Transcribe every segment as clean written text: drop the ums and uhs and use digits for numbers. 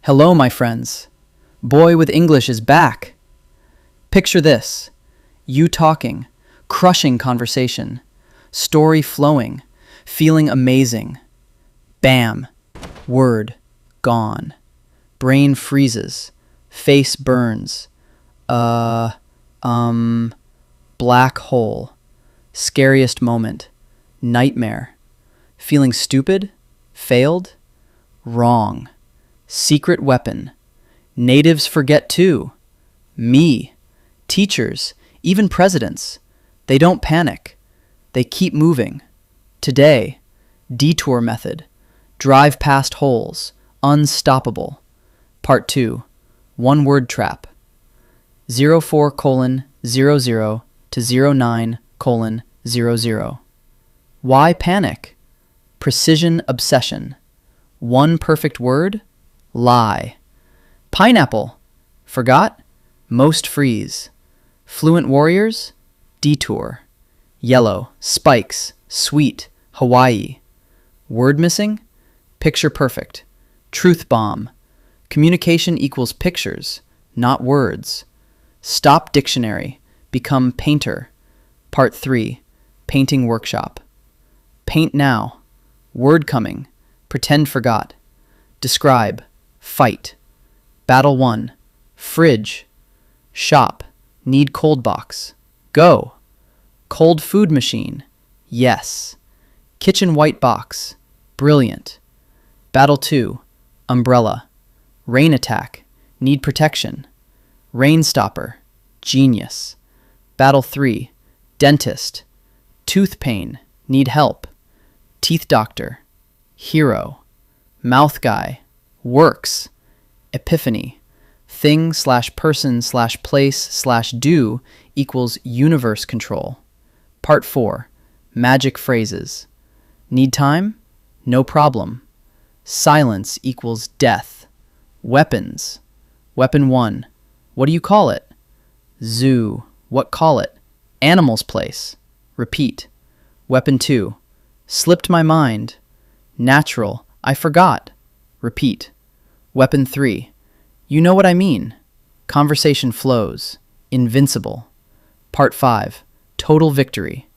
Hello, my friends. Boy with English is back. Picture this: you talking, crushing conversation, story flowing, feeling amazing. Bam! Word gone. Brain freezes. Face burns. Uh, um, Black hole. Scariest moment. Nightmare. Feeling stupid? Failed? Wrong. Secret weapon. Natives forget too. Me. Teachers. Even presidents. They don't panic. They keep moving. Today. Detour Method. Drive past holes. Unstoppable. Part 2. One word trap. 04:00 to 09:00. Why panic? Precision obsession. One perfect word? Lie. Pineapple. Forgot? Most freeze. Fluent warriors? Detour. Yellow. Spikes. Sweet. Hawaii. Word missing? Picture perfect. Truth bomb. Communication equals pictures, not words. Stop dictionary. Become painter. Part 3. Painting workshop. Paint now. Word coming. Pretend forgot. Describe. Fight. Battle 1. Fridge. Shop. Need cold box. Go. Cold food machine. Yes. Kitchen white box. Brilliant. Battle 2. Umbrella. Rain attack. Need protection. Rain stopper. Genius. Battle 3. Dentist. Tooth pain. Need help. Teeth doctor. Hero. Mouth guy. Works. Epiphany. Thing/person/place/do equals universe control. Part 4. Magic phrases. Need time? No problem. Silence equals death. Weapons. Weapon 1. What do you call it? Zoo. What call it? Animal's place. Repeat. Weapon 2. Slipped my mind. Natural. I forgot. Repeat. Weapon 3. You know what I mean. Conversation flows. Invincible. Part 5. Total victory.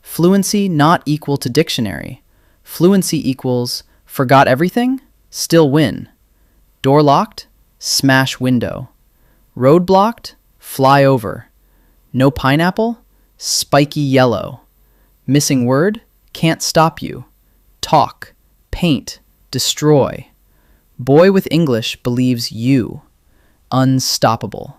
Fluency not equal to dictionary. Fluency equals forgot everything? Still win. Door locked? Smash window. Road blocked? Fly over. No pineapple? Spiky yellow. Missing word? Can't stop you. Talk. Paint. Destroy. Boy with English believes you. Unstoppable.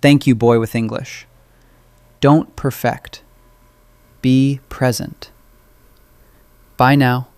Thank you, boy with English. Don't perfect. Be present. Bye now.